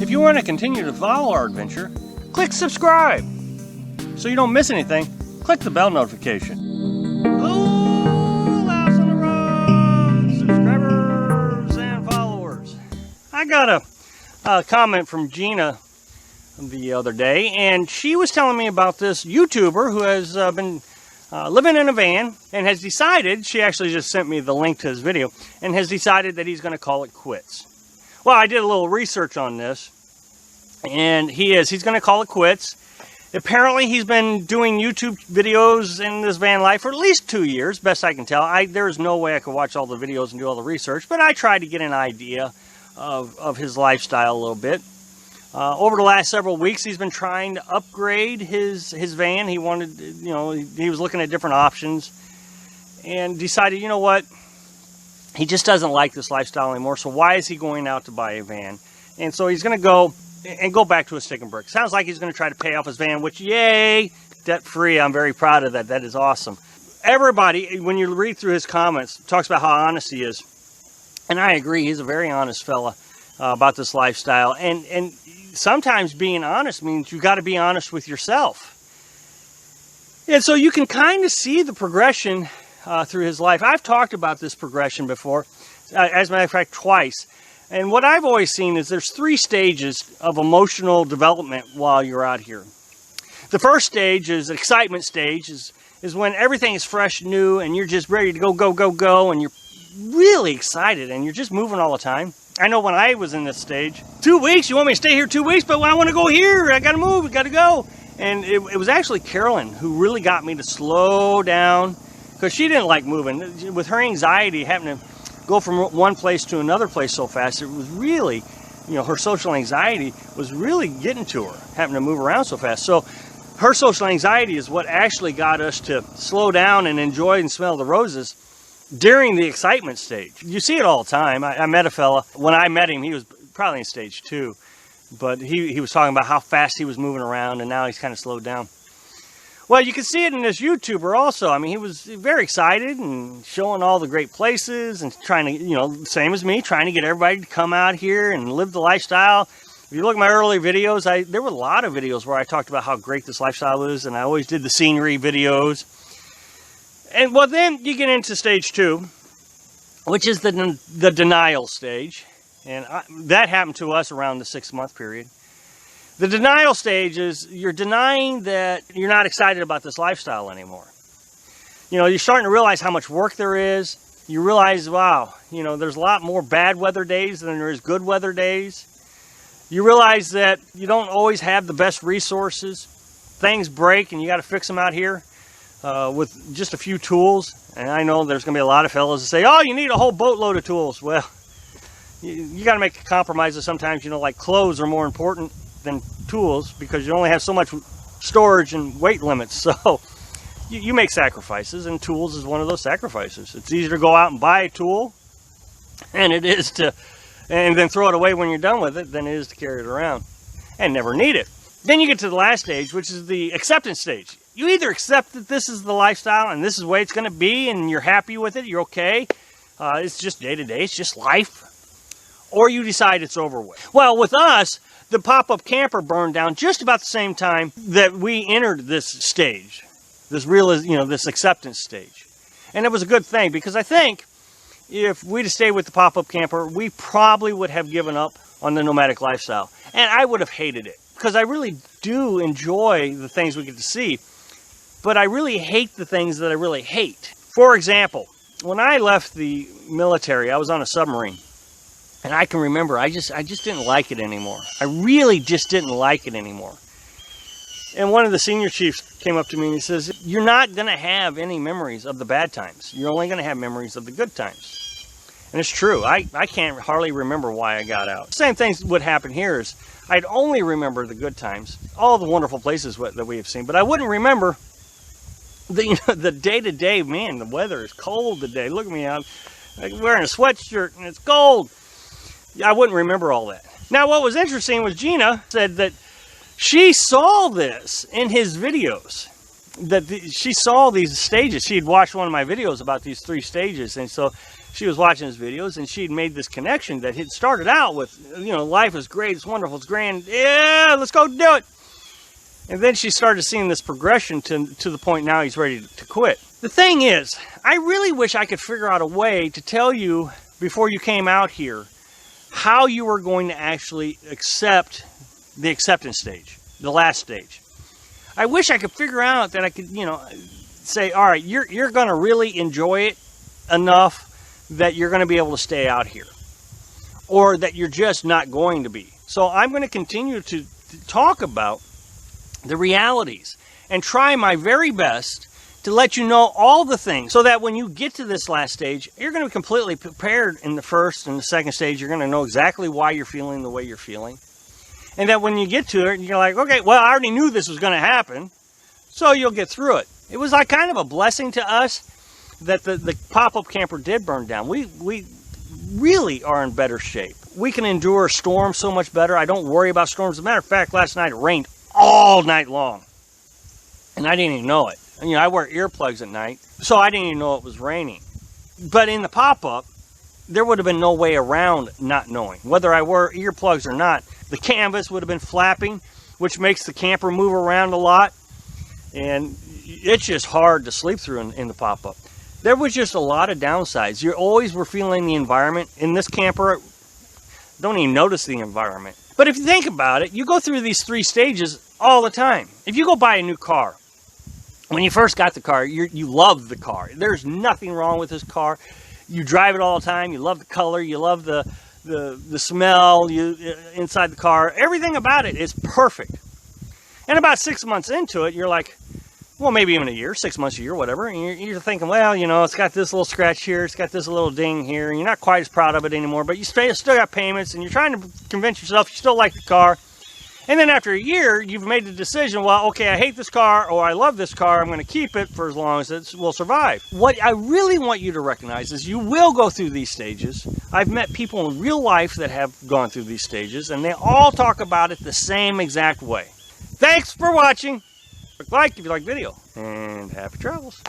If you want to continue to follow our adventure, click subscribe. So you don't miss anything, click the bell notification. Hello, Louse on the Road, subscribers and followers. I got a comment from Gina the other day, and she was telling me about this YouTuber who has been living in a van and has decided, she actually just sent me the link to his video, and has decided that he's going to call it quits. Well, I did a little research on this, and he's going to call it quits. Apparently, he's been doing YouTube videos in this van life for at least 2 years, best I can tell. There's no way I could watch all the videos and do all the research, but I tried to get an idea of his lifestyle a little bit. Over the last several weeks, he's been trying to upgrade his van. He wanted, he was looking at different options and decided, you know what, he just doesn't like this lifestyle anymore, so why is he going out to buy a van? And so he's going to go back to a stick and brick. Sounds like he's going to try to pay off his van, which, yay, debt-free. I'm very proud of that. That is awesome. Everybody, when you read through his comments, talks about how honest he is. And I agree, he's a very honest fella about this lifestyle. And sometimes being honest means you got to be honest with yourself. And so you can kind of see the progression through his life. I've talked about this progression before, as a matter of fact, twice. And what I've always seen is there's 3 stages of emotional development while you're out here. The first stage is the excitement stage, is when everything is fresh, new, and you're just ready to go, go, go, go, and you're really excited, and you're just moving all the time. I know when I was in this stage, 2 weeks, you want me to stay here 2 weeks, but I want to go here, I got to move, I got to go. And it was actually Carolyn who really got me to slow down, because she didn't like moving. With her anxiety, having to go from one place to another place so fast, it was really, her social anxiety was really getting to her, having to move around so fast. So her social anxiety is what actually got us to slow down and enjoy and smell the roses during the excitement stage. You see it all the time. I met a fella, when I met him, he was probably in stage 2, but he was talking about how fast he was moving around, and now he's kind of slowed down. Well, you can see it in this YouTuber also. I mean, he was very excited and showing all the great places and trying to, same as me, trying to get everybody to come out here and live the lifestyle. If you look at my early videos, there were a lot of videos where I talked about how great this lifestyle is, and I always did the scenery videos. And well, then you get into stage 2, which is the denial stage. And that happened to us around the 6-month period. The denial stage is you're denying that you're not excited about this lifestyle anymore. You're starting to realize how much work there is. You realize, wow, there's a lot more bad weather days than there is good weather days. You realize that you don't always have the best resources. Things break and you got to fix them out here with just a few tools. And I know there's going to be a lot of fellows that say, oh, you need a whole boatload of tools. Well, you got to make compromises sometimes. Like clothes are more important than tools because you only have so much storage and weight limits. So you make sacrifices, and tools is one of those sacrifices. It's easier to go out and buy a tool and then throw it away when you're done with it than it is to carry it around and never need it. Then you get to the last stage, which is the acceptance stage. You either accept that this is the lifestyle and this is the way it's going to be and you're happy with it, you're okay, it's just day to day, it's just life, or you decide it's over with. Well, with us, the pop-up camper burned down just about the same time that we entered this stage, this acceptance stage. And it was a good thing, because I think if we'd have stayed with the pop-up camper, we probably would have given up on the nomadic lifestyle. And I would have hated it, because I really do enjoy the things we get to see, but I really hate the things that I really hate. For example, when I left the military, I was on a submarine. And I can remember, I just didn't like it anymore. I really just didn't like it anymore. And one of the senior chiefs came up to me and he says, you're not going to have any memories of the bad times. You're only going to have memories of the good times. And it's true. I can't hardly remember why I got out. Same thing would happen here is I'd only remember the good times, all the wonderful places that we have seen, but I wouldn't remember the day-to-day, man, the weather is cold today. Look at me, I'm wearing a sweatshirt and it's cold. I wouldn't remember all that. Now, what was interesting was Gina said that she saw this in his videos, that she saw these stages. She had watched one of my videos about these 3 stages, and so she was watching his videos, and she'd made this connection that had started out with, life is great, it's wonderful, it's grand, yeah, let's go do it. And then she started seeing this progression to the point now he's ready to quit. The thing is, I really wish I could figure out a way to tell you before you came out here how you were going to actually accept the acceptance stage, the last stage. I wish I could figure out that I could, say, all right, you're going to really enjoy it enough that you're going to be able to stay out here, or that you're just not going to be. So I'm going to continue to talk about the realities and try my very best to let you know all the things, so that when you get to this last stage, you're going to be completely prepared in the first and the second stage. You're going to know exactly why you're feeling the way you're feeling. And that when you get to it, you're like, okay, well, I already knew this was going to happen, so you'll get through it. It was like kind of a blessing to us that the pop-up camper did burn down. We really are in better shape. We can endure storms so much better. I don't worry about storms. As a matter of fact, last night it rained all night long, and I didn't even know it. I wear earplugs at night, so I didn't even know it was raining. But in the pop-up, there would have been no way around not knowing. Whether I wear earplugs or not, the canvas would have been flapping, which makes the camper move around a lot. And it's just hard to sleep through in the pop-up. There was just a lot of downsides. You always were feeling the environment. In this camper, don't even notice the environment. But if you think about it, you go through these 3 stages all the time. If you go buy a new car, when you first got the car, you love the car. There's nothing wrong with this car. You drive it all the time. You love the color. You love the smell inside the car. Everything about it is perfect. And about 6 months into it, you're like, well, maybe even a year, 6 months, a year, whatever. And you're thinking, well, it's got this little scratch here. It's got this little ding here. And you're not quite as proud of it anymore. But you still got payments. And you're trying to convince yourself you still like the car. And then after a year, you've made the decision, well, okay, I hate this car, or I love this car. I'm going to keep it for as long as it will survive. What I really want you to recognize is you will go through these stages. I've met people in real life that have gone through these stages, and they all talk about it the same exact way. Thanks for watching. Click like if you like the video, and happy travels.